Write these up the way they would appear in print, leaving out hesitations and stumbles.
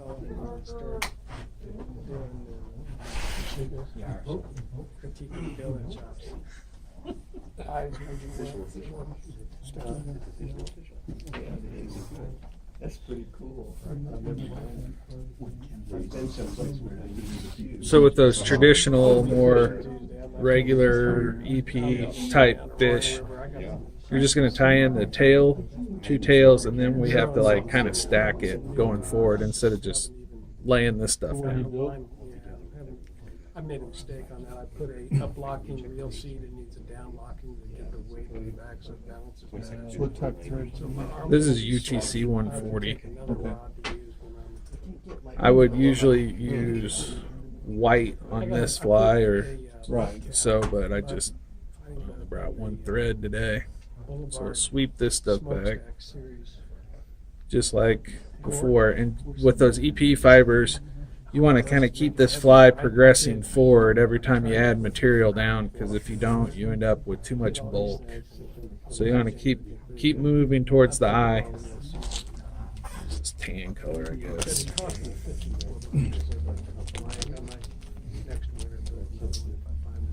and start doing critiquing billet chops. That's pretty cool. I've been someplace where I use it. So with those traditional, more regular EP type fish, you're just going to tie in the tail, two tails, and then we have to like kind of stack it going forward instead of just laying this stuff down. I made a mistake on that. I put a blocking reel seat. It needs a down locking to get the weight on the back so it balances better. What type thread? This is UTC 140. I would usually use white on this fly or so, but I just brought one thread today. So sweep this stuff back just like before. And with those EP fibers, you want to kind of keep this fly progressing forward every time you add material down, because if you don't, you end up with too much bulk. So you want to keep moving towards the eye. This is tan color, I guess.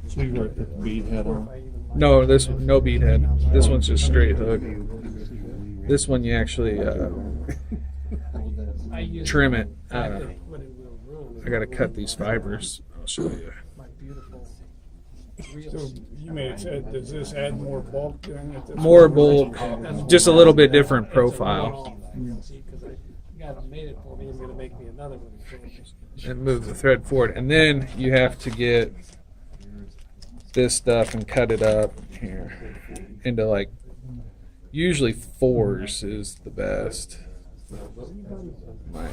So you wrote the bead head on? No, no bead head. This one's just straight hook. This one you actually trim it. I got to cut these fibers. I'll show you. So you may have said, does this add more bulk then? At this More point? bulk, just a little bit different profile. Made it for me. He's gonna make me another one. And move the thread forward. And then you have to get this stuff and cut it up here into like, usually 4s is the best. I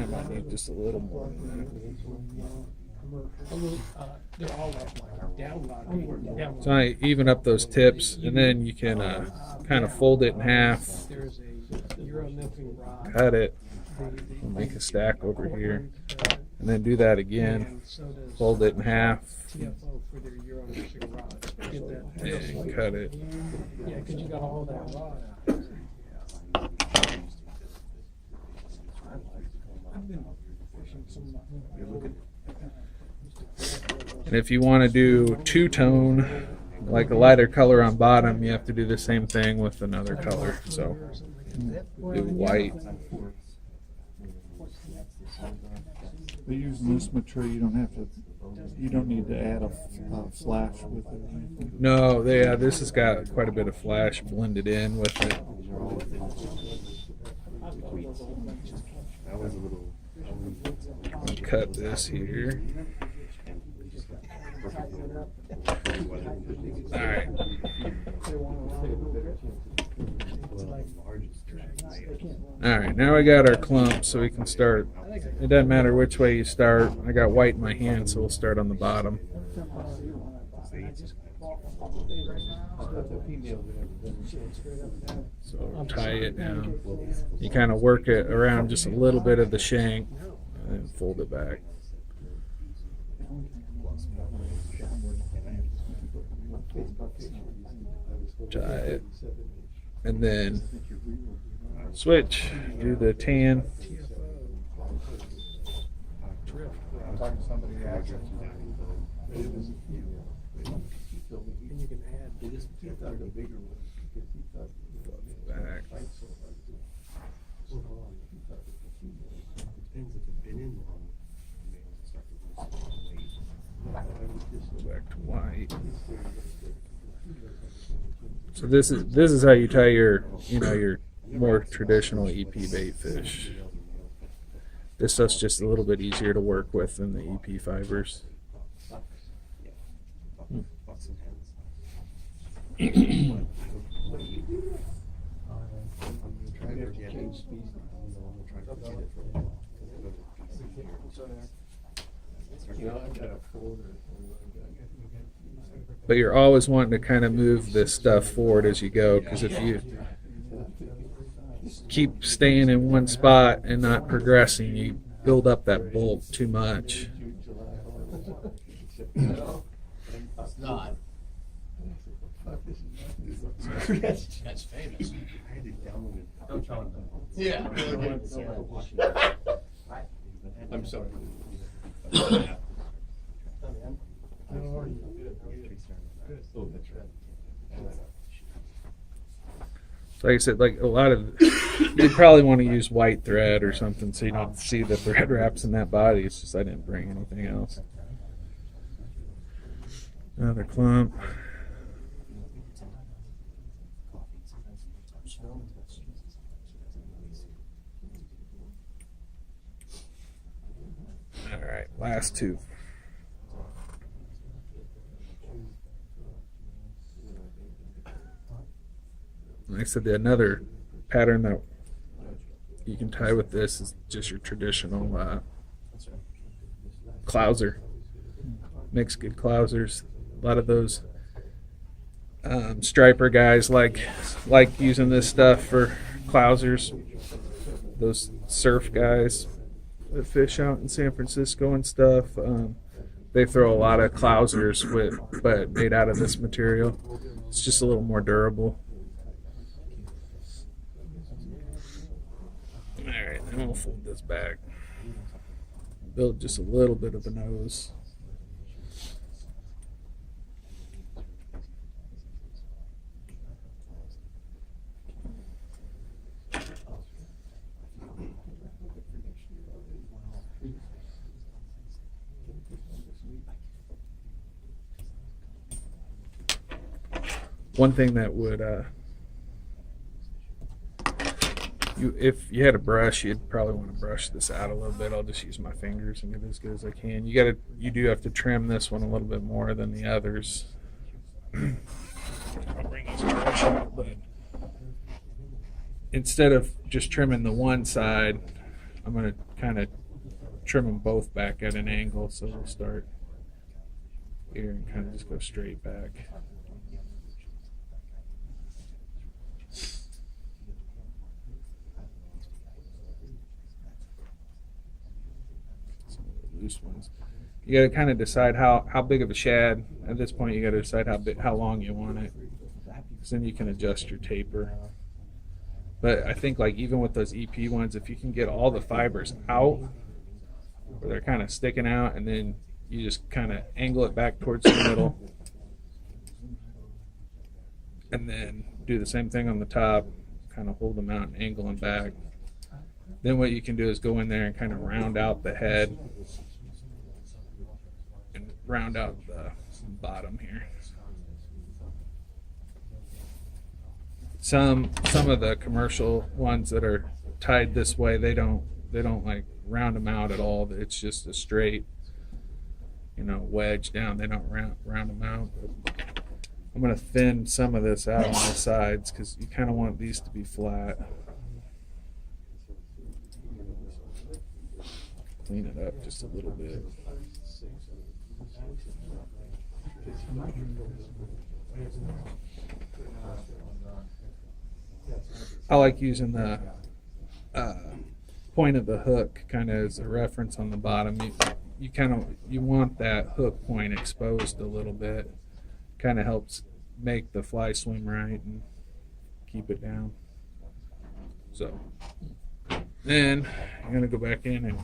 might need just a little more than They're all like down locking. so I even up those tips, and then you can kind of fold it in half, There's a Euro nymphing rod. cut it, and make a stack over here, and then do that again, fold it in half, TFO for their Euro nymphing rod. Get that. and cut it. Yeah, because you got all that rod out. I've been fishing some. And if you want to do two-tone, like a lighter color on bottom, you have to do the same thing with another color. So do white. But using this material, you don't need to add a flash with it or anything. No, this has got quite a bit of flash blended in with it. I'll cut this here. All right. All right, now we got our clump, so we can start. It doesn't matter which way you start. I got white in my hand, so we'll start on the bottom. So tie it down. You kind of work it around just a little bit of the shank and then fold it back. Tie it. And then switch. Do the tan. Back. Go back to white. So this is how you tie your more traditional EP bait fish. This stuff's just a little bit easier to work with than the EP fibers. But you're always wanting to kind of move this stuff forward as you go, because if you keep staying in one spot and not progressing, you build up that bulk too much. It's not. That's famous. Yeah. I'm sorry. How are you? Oh, that's right. Like I said, like a lot of, you'd probably want to use white thread or something so you don't see the thread wraps in that body. It's just I didn't bring anything else. Another clump. All right, last two. Like I said, another pattern that you can tie with this is just your traditional clouser. Makes good clousers. A lot of those striper guys like using this stuff for clousers. Those surf guys that fish out in San Francisco and stuff, they throw a lot of clousers but made out of this material. It's just a little more durable. Alright, then we'll fold this back. Build just a little bit of a nose. One thing that would if you had a brush, you'd probably want to brush this out a little bit. I'll just use my fingers and get it as good as I can. You do have to trim this one a little bit more than the others. I'll bring this brush out, but instead of just trimming the one side, I'm going to kind of trim them both back at an angle. So we'll start here and kind of just go straight back. Loose ones. You got to kind of decide how big of a shad. At this point, you got to decide how long you want it, because then you can adjust your taper. But I think like even with those EP ones, if you can get all the fibers out, where they're kind of sticking out, and then you just kind of angle it back towards the middle, and then do the same thing on the top, kind of hold them out and angle them back. Then what you can do is go in there and kind of round out the head and round out the bottom here. Some of the commercial ones that are tied this way, they don't like round them out at all. It's just a straight, wedge down. They don't round them out. But I'm going to thin some of this out on the sides because you kind of want these to be flat. Clean it up just a little bit. I like using the point of the hook kind of as a reference on the bottom. You want that hook point exposed a little bit. Kind of helps make the fly swim right and keep it down. So then I'm gonna go back in and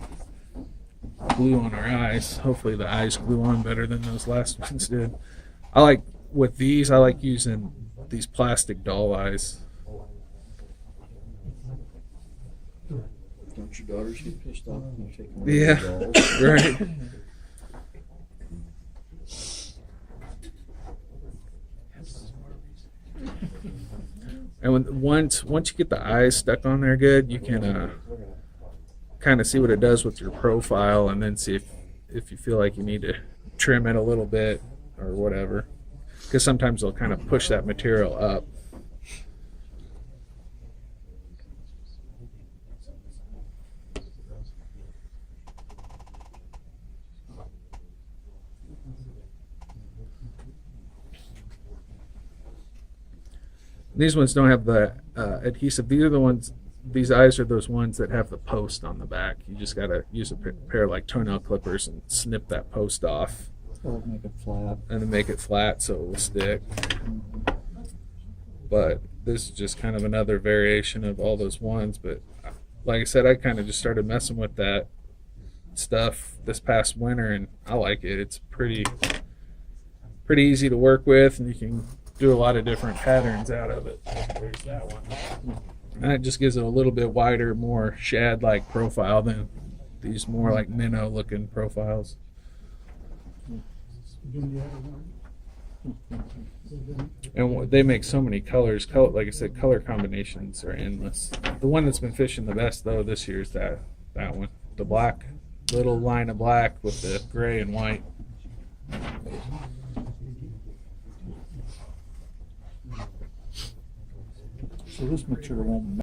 glue on our eyes. Hopefully the eyes glue on better than those last ones did. I like using these plastic doll eyes. Don't your daughters get pissed off when you take one Yeah, of those dolls? right. And once you get the eyes stuck on there good, you can kind of see what it does with your profile, and then see if you feel like you need to trim it a little bit or whatever. Because sometimes they'll kind of push that material up. These ones don't have the adhesive. These eyes are those ones that have the post on the back. You just gotta use a pair of like toenail clippers and snip that post off. Or make it flat. And then make it flat so it will stick. But this is just kind of another variation of all those ones. But like I said, I kind of just started messing with that stuff this past winter, and I like it. It's pretty easy to work with, and you can do a lot of different patterns out of it. There's that one. And it just gives it a little bit wider, more shad-like profile than these more like minnow-looking profiles. And they make so many colors. Like I said, color combinations are endless. The one that's been fishing the best though this year is that one, the black, little line of black with the gray and white. So this material won't